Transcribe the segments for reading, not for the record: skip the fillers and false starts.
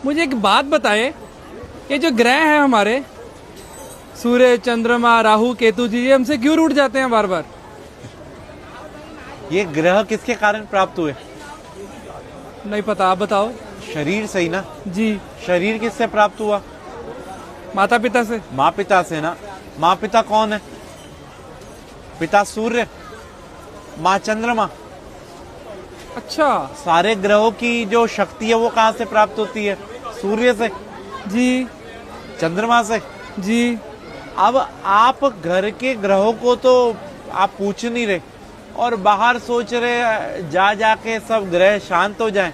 मुझे एक बात बताएं, ये जो ग्रह हैं हमारे सूर्य, चंद्रमा, राहु, केतु जी, ये हमसे क्यों रूठ जाते हैं बार बार? ये ग्रह किसके कारण प्राप्त हुए? नहीं पता, आप बताओ। शरीर से ही ना जी। शरीर किससे प्राप्त हुआ? माता पिता से। माँ पिता से ना। माँ पिता कौन है? पिता सूर्य, माँ चंद्रमा। अच्छा। सारे ग्रहों की जो शक्ति है वो कहाँ से प्राप्त होती है? सूर्य से जी। चंद्रमा से जी। अब आप घर के ग्रहों को तो आप पूछ नहीं रहे और बाहर सोच रहे जा जाके सब ग्रह शांत हो जाएं,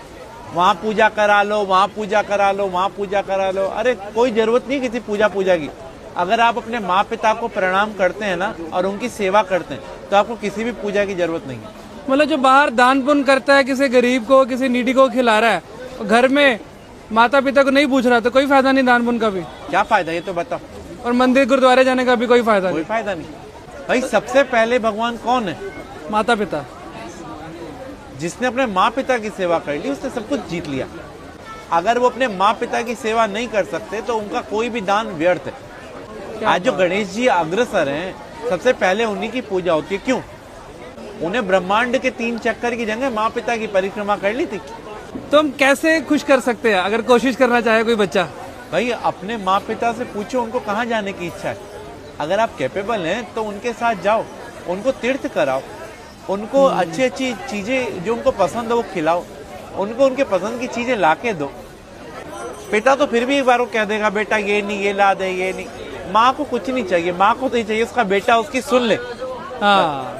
वहां पूजा करा लो, वहां पूजा करा लो, वहां पूजा करा लो। अरे कोई जरूरत नहीं किसी पूजा की। अगर आप अपने माँ पिता को प्रणाम करते हैं ना और उनकी सेवा करते हैं तो आपको किसी भी पूजा की जरूरत नहीं है। मतलब जो बाहर दान पुण्य करता है, किसी गरीब को, किसी नीडी को खिला रहा है, घर में माता पिता को नहीं पूछ रहा, तो कोई फायदा नहीं दान पुण्य का भी। क्या फायदा ये तो बताओ। और मंदिर गुरुद्वारे जाने का भी कोई फायदा कोई नहीं। फायदा नहीं। भाई सबसे पहले भगवान कौन है? माता पिता। जिसने अपने माँ पिता की सेवा कर ली उसने सब कुछ जीत लिया। अगर वो अपने माँ पिता की सेवा नहीं कर सकते तो उनका कोई भी दान व्यर्थ है। आज जो गणेश जी अग्रसर हैं, सबसे पहले उन्हीं की पूजा होती है। क्यों? उन्हें ब्रह्मांड के 3 चक्कर की जगह माँ पिता की परिक्रमा कर ली थी। तो हम कैसे खुश कर सकते हैं अगर कोशिश करना चाहे कोई बच्चा? भाई अपने माँ पिता से पूछो उनको कहाँ जाने की इच्छा है। अगर आप कैपेबल हैं तो उनके साथ जाओ, उनको तीर्थ कराओ, उनको अच्छी अच्छी चीजें जो उनको पसंद है वो खिलाओ, उनको उनके पसंद की चीजें लाके दो। पिता तो फिर भी एक बार वो कह देगा बेटा ये नहीं, ये ला दे, ये नहीं। माँ को कुछ नहीं चाहिए, माँ को तो ही चाहिए उसका बेटा उसकी सुन ले। हाँ।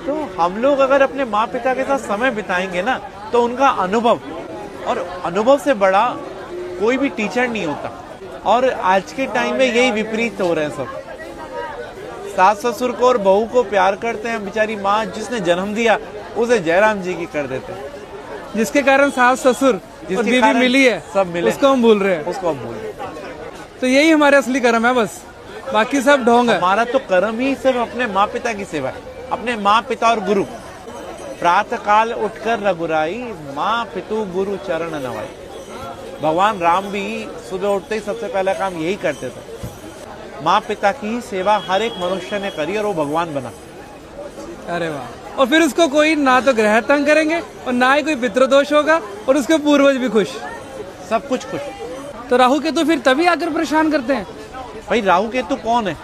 तो हम लोग अगर अपने माँ पिता के साथ समय बिताएंगे ना तो उनका अनुभव, और अनुभव से बड़ा कोई भी टीचर नहीं होता। और आज के टाइम में यही विपरीत हो रहे हैं सब। सास ससुर को और बहू को प्यार करते हैं, बेचारी माँ जिसने जन्म दिया उसे जयराम जी की कर देते हैं। जिसके कारण सास ससुर और बीवी मिली है, सब मिले, उसको हम भूल रहे हैं। उसको हम भूल रहे हैं। तो यही हमारे असली कर्म है, बस बाकी सब ढोंग है। हमारा तो कर्म ही सिर्फ अपने माँ पिता की सेवा है, अपने माँ पिता और गुरु। प्रातः काल उठकर रघुराई, माँ पितु गुरु चरण नवाई। भगवान राम भी सुबह उठते ही सबसे पहला काम यही करते थे। माँ पिता की ही सेवा हर एक मनुष्य ने करी और वो भगवान बना। अरे वाह। और फिर उसको कोई ना तो ग्रह तंग करेंगे और ना ही कोई पितृदोष होगा और उसके पूर्वज भी खुश, सब कुछ खुश। तो राहु केतु फिर तभी आकर परेशान करते हैं। भाई राहु केतु कौन है?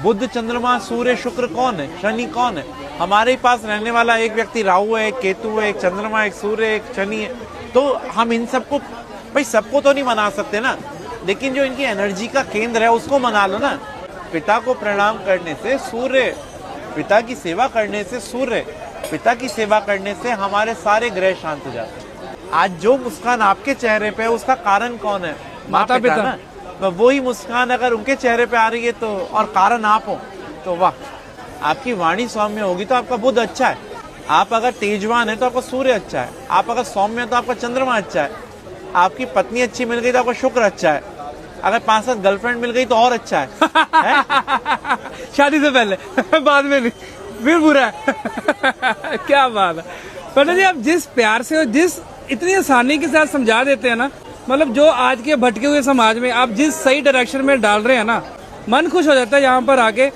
बुध, चंद्रमा, सूर्य, शुक्र कौन है? शनि कौन है? हमारे ही पास रहने वाला एक व्यक्ति राहु है, एक केतु है, एक चंद्रमा, एक सूर्य, एक शनि है। तो हम इन सबको, भाई सबको तो नहीं मना सकते ना, लेकिन जो इनकी एनर्जी का केंद्र है उसको मना लो ना। पिता को प्रणाम करने से सूर्य, पिता की सेवा करने से सूर्य, पिता की सेवा करने से हमारे सारे ग्रह शांत हो जाते हैं। आज जो मुस्कान आपके चेहरे पे है उसका कारण कौन है? माता पिता ना। तो वही मुस्कान अगर उनके चेहरे पे आ रही है तो, और कारण आप हो, तो वाह, आपकी वाणी सौम्य होगी तो आपका बुध अच्छा है। आप अगर तेजवान है तो आपका सूर्य अच्छा है। आप अगर सौम्य है तो आपका चंद्रमा अच्छा है। आपकी पत्नी अच्छी मिल गई तो आपका शुक्र अच्छा है। अगर 5-7 गर्लफ्रेंड मिल गई तो और अच्छा है। शादी से पहले बाद में नहीं, फिर बुरा है। क्या बात है पंडित जी, आप जिस प्यार से और जिस इतनी आसानी के साथ समझा देते हैं ना, मतलब जो आज के भटके हुए समाज में आप जिस सही डायरेक्शन में डाल रहे हैं ना, मन खुश हो जाता है यहाँ पर आके।